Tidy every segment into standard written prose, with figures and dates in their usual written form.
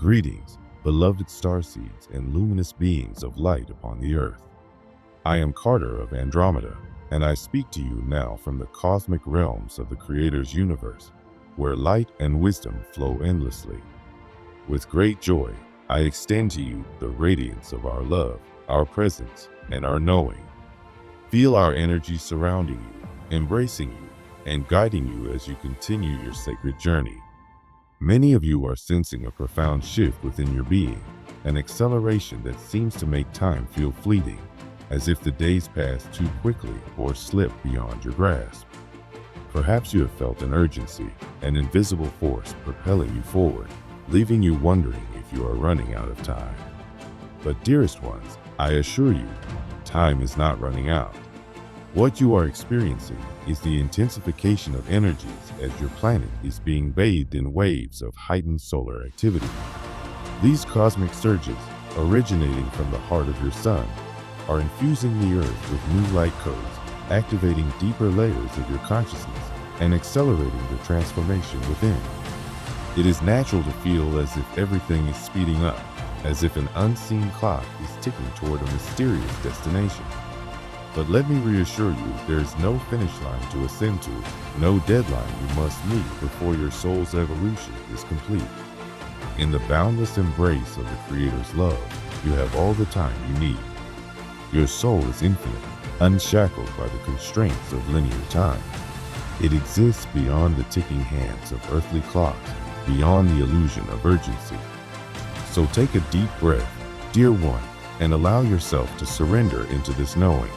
Greetings, beloved starseeds and luminous beings of light upon the earth. I am Carter of Andromeda, and I speak to you now from the cosmic realms of the Creator's universe, where light and wisdom flow endlessly. With great joy, I extend to you the radiance of our love, our presence, and our knowing. Feel our energy surrounding you, embracing you, and guiding you as you continue your sacred journey. Many of you are sensing a profound shift within your being, an acceleration that seems to make time feel fleeting, as if the days pass too quickly or slip beyond your grasp. Perhaps you have felt an urgency, an invisible force propelling you forward, leaving you wondering if you are running out of time. But dearest ones, I assure you, time is not running out. What you are experiencing is the intensification of energies as your planet is being bathed in waves of heightened solar activity. These cosmic surges, originating from the heart of your sun, are infusing the earth with new light codes, activating deeper layers of your consciousness and accelerating the transformation within. It is natural to feel as if everything is speeding up, as if an unseen clock is ticking toward a mysterious destination. But let me reassure you, there is no finish line to ascend to, no deadline you must meet before your soul's evolution is complete. In the boundless embrace of the Creator's love, you have all the time you need. Your soul is infinite, unshackled by the constraints of linear time. It exists beyond the ticking hands of earthly clocks, beyond the illusion of urgency. So take a deep breath, dear one, and allow yourself to surrender into this knowing.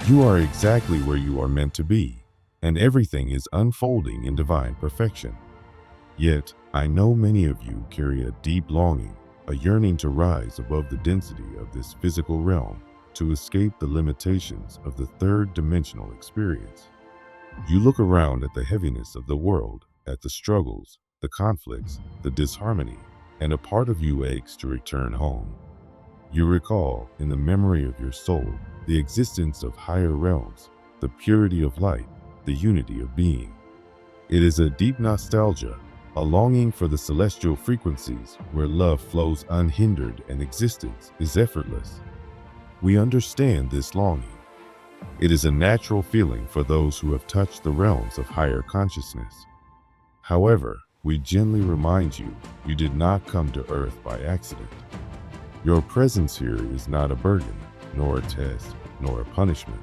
You are exactly where you are meant to be, and everything is unfolding in divine perfection. Yet, I know many of you carry a deep longing, a yearning to rise above the density of this physical realm, to escape the limitations of the third-dimensional experience. You look around at the heaviness of the world, at the struggles, the conflicts, the disharmony, and a part of you aches to return home. You recall, in the memory of your soul, the existence of higher realms, the purity of light, the unity of being. It is a deep nostalgia, a longing for the celestial frequencies where love flows unhindered and existence is effortless. We understand this longing. It is a natural feeling for those who have touched the realms of higher consciousness. However, we gently remind you, you did not come to Earth by accident. Your presence here is not a burden, nor a test, nor a punishment.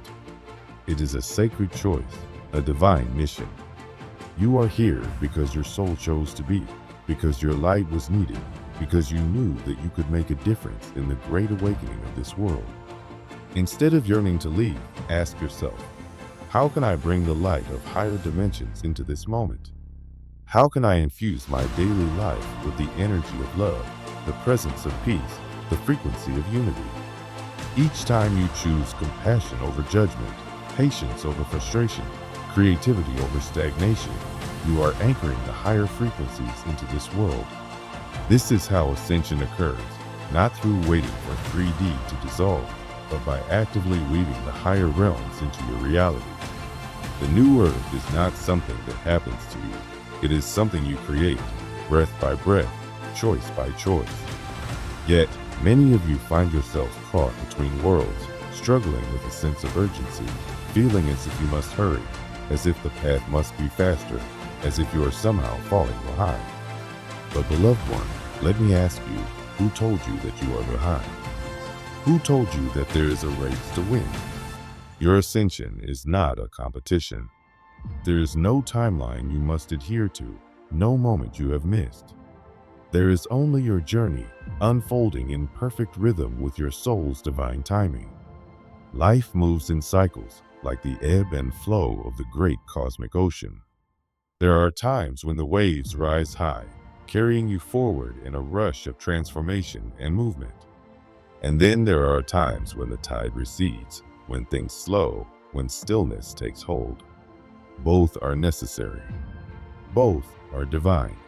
It is a sacred choice, a divine mission. You are here because your soul chose to be, because your light was needed, because you knew that you could make a difference in the great awakening of this world. Instead of yearning to leave, ask yourself, how can I bring the light of higher dimensions into this moment? How can I infuse my daily life with the energy of love, the presence of peace, the frequency of unity? Each time you choose compassion over judgment, patience over frustration, creativity over stagnation, you are anchoring the higher frequencies into this world. This is how ascension occurs, not through waiting for 3D to dissolve, but by actively weaving the higher realms into your reality. The new earth is not something that happens to you. It is something you create, breath by breath, choice by choice. Yet, many of you find yourselves caught between worlds, struggling with a sense of urgency, feeling as if you must hurry, as if the path must be faster, as if you are somehow falling behind. But beloved one, let me ask you, who told you that you are behind? Who told you that there is a race to win? Your ascension is not a competition. There is no timeline you must adhere to, no moment you have missed. There is only your journey, unfolding in perfect rhythm with your soul's divine timing. Life moves in cycles, like the ebb and flow of the great cosmic ocean. There are times when the waves rise high, carrying you forward in a rush of transformation and movement. And then there are times when the tide recedes, when things slow, when stillness takes hold. Both are necessary. Both are divine.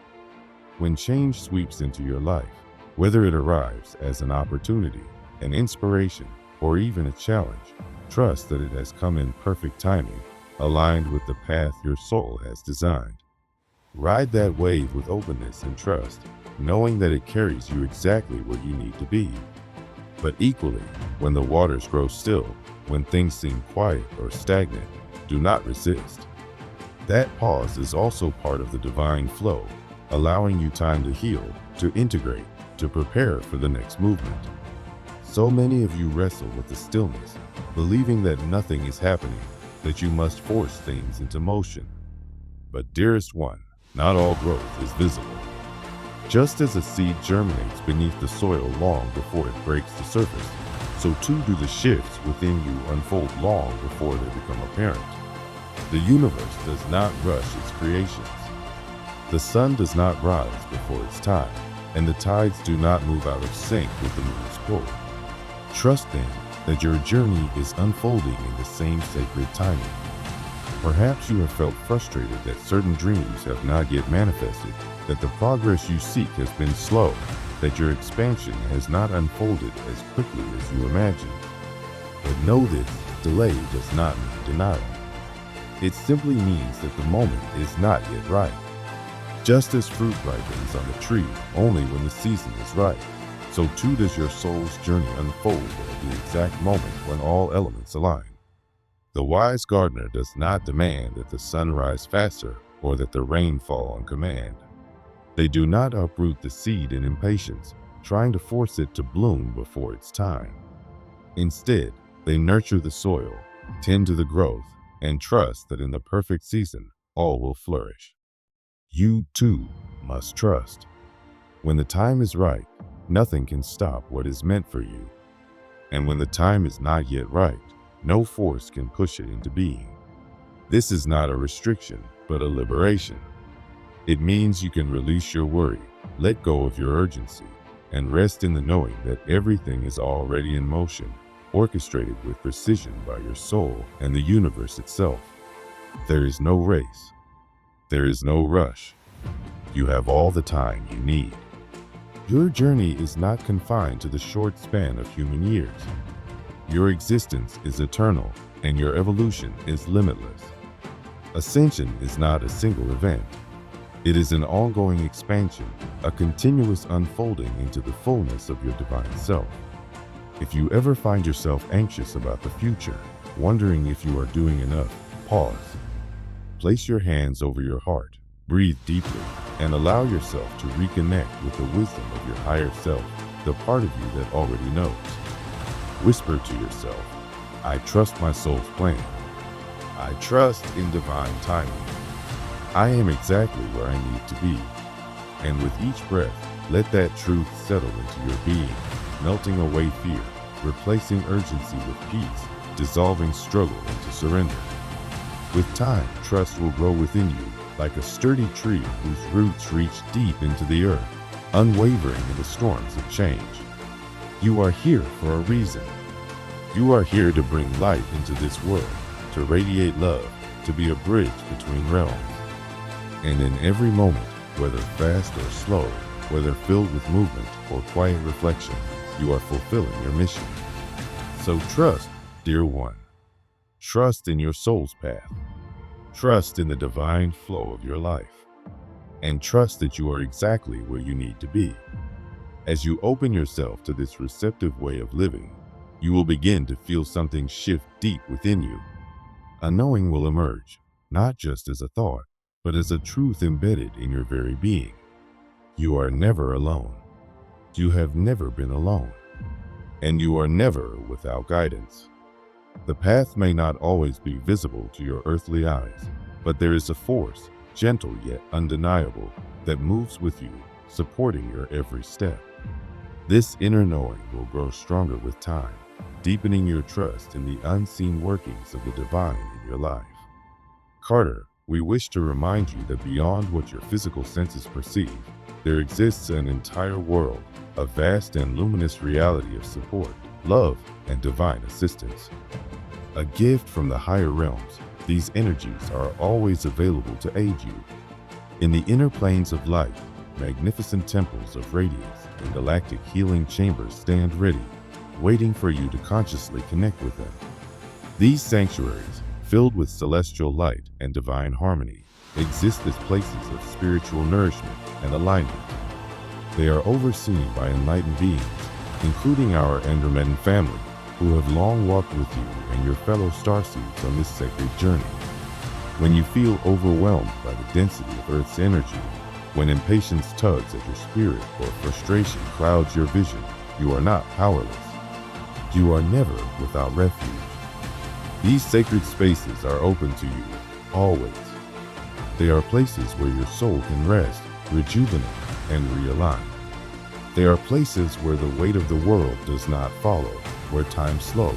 When change sweeps into your life, whether it arrives as an opportunity, an inspiration, or even a challenge, trust that it has come in perfect timing, aligned with the path your soul has designed. Ride that wave with openness and trust, knowing that it carries you exactly where you need to be. But equally, when the waters grow still, when things seem quiet or stagnant, do not resist. That pause is also part of the divine flow, allowing you time to heal, to integrate, to prepare for the next movement. So many of you wrestle with the stillness, believing that nothing is happening, that you must force things into motion. But dearest one, not all growth is visible. Just as a seed germinates beneath the soil long before it breaks the surface, so too do the shifts within you unfold long before they become apparent. The universe does not rush its creations. The sun does not rise before its time, and the tides do not move out of sync with the moon's pull. Trust then that your journey is unfolding in the same sacred timing. Perhaps you have felt frustrated that certain dreams have not yet manifested, that the progress you seek has been slow, that your expansion has not unfolded as quickly as you imagined. But know this, delay does not mean denial. It simply means that the moment is not yet right. Just as fruit ripens on the tree only when the season is right, so too does your soul's journey unfold at the exact moment when all elements align. The wise gardener does not demand that the sun rise faster or that the rain fall on command. They do not uproot the seed in impatience, trying to force it to bloom before its time. Instead, they nurture the soil, tend to the growth, and trust that in the perfect season, all will flourish. You, too, must trust. When the time is right, nothing can stop what is meant for you. And when the time is not yet right, no force can push it into being. This is not a restriction, but a liberation. It means you can release your worry, let go of your urgency, and rest in the knowing that everything is already in motion, orchestrated with precision by your soul and the universe itself. There is no race. There is no rush. You have all the time you need. Your journey is not confined to the short span of human years. Your existence is eternal, and your evolution is limitless. Ascension is not a single event. It is an ongoing expansion, a continuous unfolding into the fullness of your divine self. If you ever find yourself anxious about the future, wondering if you are doing enough, pause. Place your hands over your heart, breathe deeply, and allow yourself to reconnect with the wisdom of your higher self, the part of you that already knows. Whisper to yourself, I trust my soul's plan. I trust in divine timing. I am exactly where I need to be. And with each breath, let that truth settle into your being, melting away fear, replacing urgency with peace, dissolving struggle into surrender. With time, trust will grow within you like a sturdy tree whose roots reach deep into the earth, unwavering in the storms of change. You are here for a reason. You are here to bring light into this world, to radiate love, to be a bridge between realms. And in every moment, whether fast or slow, whether filled with movement or quiet reflection, you are fulfilling your mission. So trust, dear one. Trust in your soul's path. Trust in the divine flow of your life. And trust that you are exactly where you need to be. As you open yourself to this receptive way of living, you will begin to feel something shift deep within you. A knowing will emerge, not just as a thought, but as a truth embedded in your very being. You are never alone. You have never been alone. And you are never without guidance. The path may not always be visible to your earthly eyes, but there is a force, gentle yet undeniable, that moves with you, supporting your every step. This inner knowing will grow stronger with time, deepening your trust in the unseen workings of the divine in your life. Carter, we wish to remind you that beyond what your physical senses perceive, there exists an entire world, a vast and luminous reality of support, love, and divine assistance. A gift from the higher realms, these energies are always available to aid you. In the inner planes of light, magnificent temples of radiance and galactic healing chambers stand ready, waiting for you to consciously connect with them. These sanctuaries, filled with celestial light and divine harmony, exist as places of spiritual nourishment and alignment. They are overseen by enlightened beings, including our Andromedan family, who have long walked with you and your fellow starseeds on this sacred journey. When you feel overwhelmed by the density of Earth's energy, when impatience tugs at your spirit or frustration clouds your vision, you are not powerless. You are never without refuge. These sacred spaces are open to you, always. They are places where your soul can rest, rejuvenate, and realign. They are places where the weight of the world does not follow, where time slows,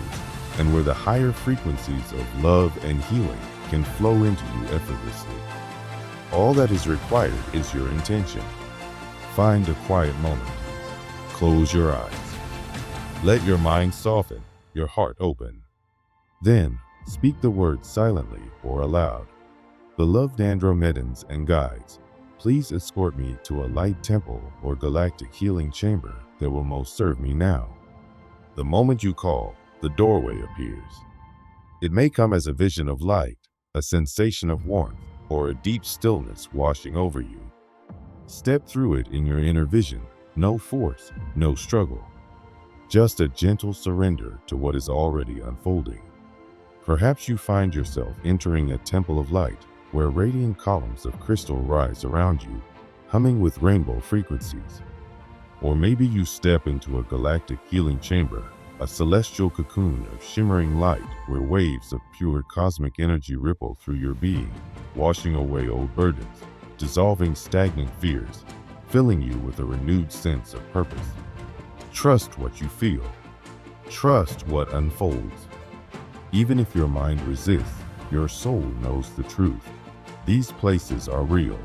and where the higher frequencies of love and healing can flow into you effortlessly. All that is required is your intention. Find a quiet moment. Close your eyes. Let your mind soften, your heart open. Then, speak the words silently or aloud. Beloved Andromedans and guides, please escort me to a light temple or galactic healing chamber that will most serve me now. The moment you call, the doorway appears. It may come as a vision of light, a sensation of warmth, or a deep stillness washing over you. Step through it in your inner vision, no force, no struggle. Just a gentle surrender to what is already unfolding. Perhaps you find yourself entering a temple of light where radiant columns of crystal rise around you, humming with rainbow frequencies. Or maybe you step into a galactic healing chamber, a celestial cocoon of shimmering light where waves of pure cosmic energy ripple through your being, washing away old burdens, dissolving stagnant fears, filling you with a renewed sense of purpose. Trust what you feel. Trust what unfolds. Even if your mind resists, your soul knows the truth. These places are real.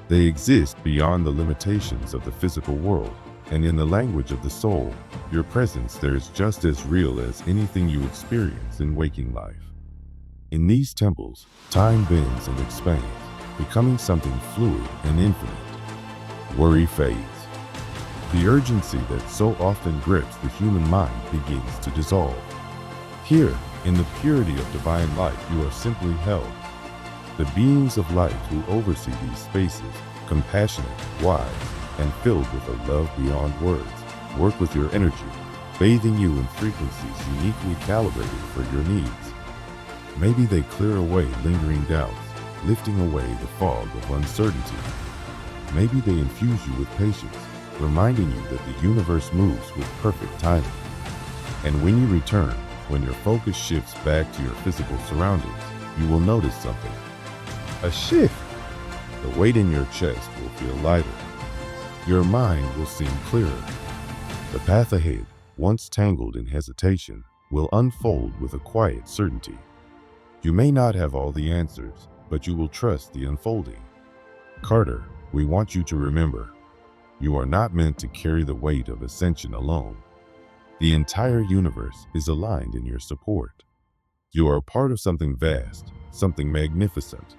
They exist beyond the limitations of the physical world, and in the language of the soul, your presence there is just as real as anything you experience in waking life. In these temples, time bends and expands, becoming something fluid and infinite. Worry fades. The urgency that so often grips the human mind begins to dissolve. Here, in the purity of divine light, you are simply held. The beings of light who oversee these spaces, compassionate, wise, and filled with a love beyond words, work with your energy, bathing you in frequencies uniquely calibrated for your needs. Maybe they clear away lingering doubts, lifting away the fog of uncertainty. Maybe they infuse you with patience, reminding you that the universe moves with perfect timing. And when you return, when your focus shifts back to your physical surroundings, you will notice something. A shift. The weight in your chest will feel lighter. Your mind will seem clearer. The path ahead, once tangled in hesitation, will unfold with a quiet certainty. You may not have all the answers, but you will trust the unfolding. Carter, we want you to remember, you are not meant to carry the weight of ascension alone. The entire universe is aligned in your support. You are a part of something vast, something magnificent.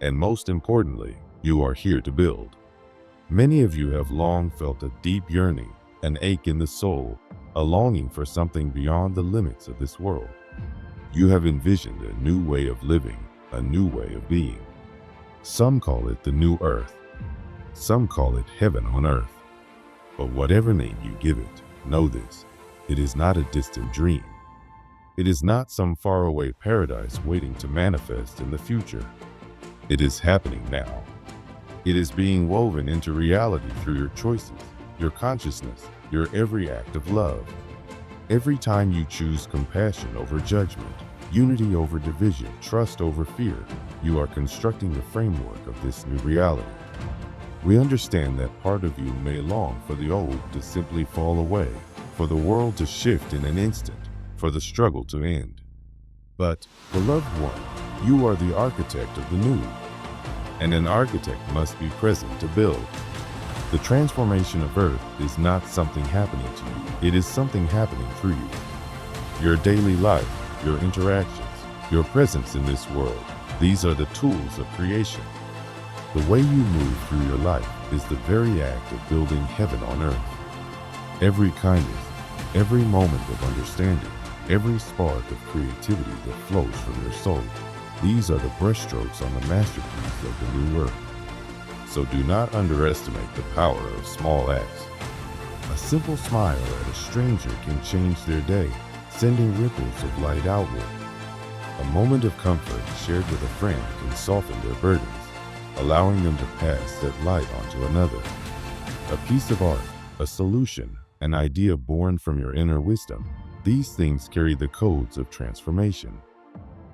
And most importantly, you are here to build. Many of you have long felt a deep yearning, an ache in the soul, a longing for something beyond the limits of this world. You have envisioned a new way of living, a new way of being. Some call it the new earth. Some call it heaven on earth. But whatever name you give it, know this, it is not a distant dream. It is not some faraway paradise waiting to manifest in the future. It is happening now. It is being woven into reality through your choices, your consciousness, your every act of love. Every time you choose compassion over judgment, unity over division, trust over fear, you are constructing the framework of this new reality. We understand that part of you may long for the old to simply fall away, for the world to shift in an instant, for the struggle to end. But, beloved one, you are the architect of the new, and an architect must be present to build. The transformation of Earth is not something happening to you, it is something happening through you. Your daily life, your interactions, your presence in this world, these are the tools of creation. The way you move through your life is the very act of building heaven on earth. Every kindness, every moment of understanding, every spark of creativity that flows from your soul, these are the brushstrokes on the masterpiece of the new earth. So do not underestimate the power of small acts. A simple smile at a stranger can change their day, sending ripples of light outward. A moment of comfort shared with a friend can soften their burdens, allowing them to pass that light on to another. A piece of art, a solution, an idea born from your inner wisdom, these things carry the codes of transformation.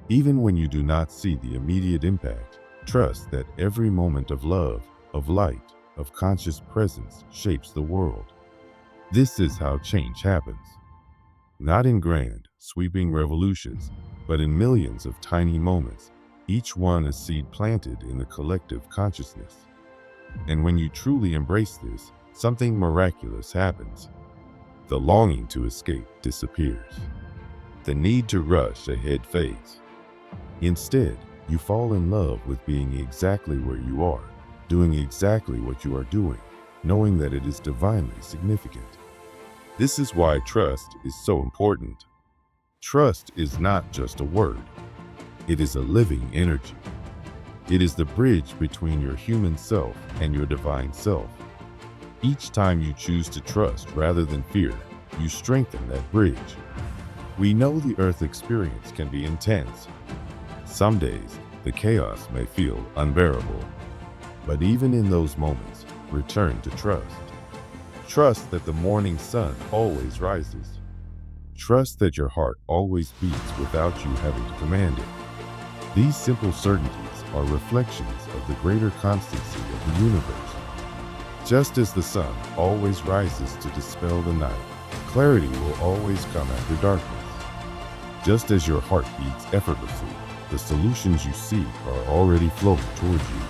Even when you do not see the immediate impact, trust that every moment of love, of light, of conscious presence shapes the world. This is how change happens. Not in grand, sweeping revolutions, but in millions of tiny moments, each one a seed planted in the collective consciousness. And when you truly embrace this, something miraculous happens. The longing to escape disappears. The need to rush ahead fades. Instead, you fall in love with being exactly where you are, doing exactly what you are doing, knowing that it is divinely significant. This is why trust is so important. Trust is not just a word. It is a living energy. It is the bridge between your human self and your divine self. Each time you choose to trust rather than fear, you strengthen that bridge. We know the Earth experience can be intense. Some days, the chaos may feel unbearable. But even in those moments, return to trust. Trust that the morning sun always rises. Trust that your heart always beats without you having to command it. These simple certainties are reflections of the greater constancy of the universe. Just as the sun always rises to dispel the night, clarity will always come after darkness. Just as your heart beats effortlessly, the solutions you seek are already flowing towards you.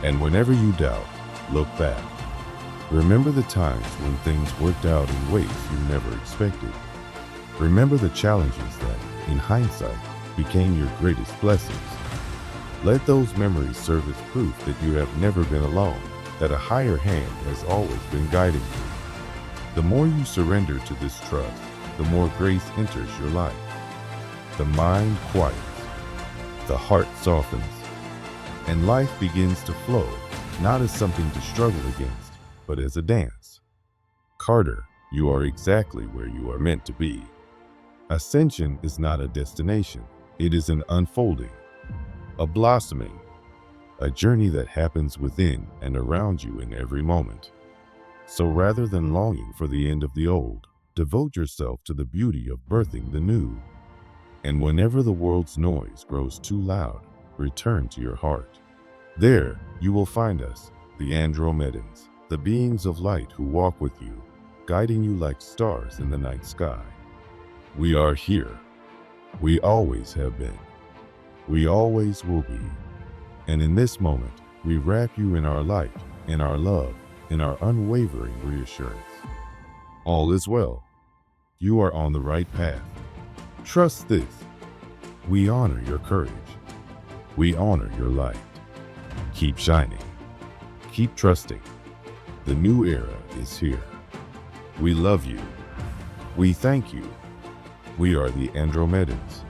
And whenever you doubt, look back. Remember the times when things worked out in ways you never expected. Remember the challenges that, in hindsight, became your greatest blessings. Let those memories serve as proof that you have never been alone, that a higher hand has always been guiding you. The more you surrender to this trust, the more grace enters your life. The mind quiets, the heart softens, and life begins to flow, not as something to struggle against, but as a dance. Carter, you are exactly where you are meant to be. Ascension is not a destination, it is an unfolding, a blossoming, a journey that happens within and around you in every moment. So rather than longing for the end of the old, devote yourself to the beauty of birthing the new. And whenever the world's noise grows too loud, return to your heart. There, you will find us, the Andromedans, the beings of light who walk with you, guiding you like stars in the night sky. We are here. We always have been. We always will be. And in this moment, we wrap you in our light, in our love, in our unwavering reassurance. All is well. You are on the right path. Trust this. We honor your courage. We honor your light. Keep shining. Keep trusting. The new era is here. We love you. We thank you. We are the Andromedans.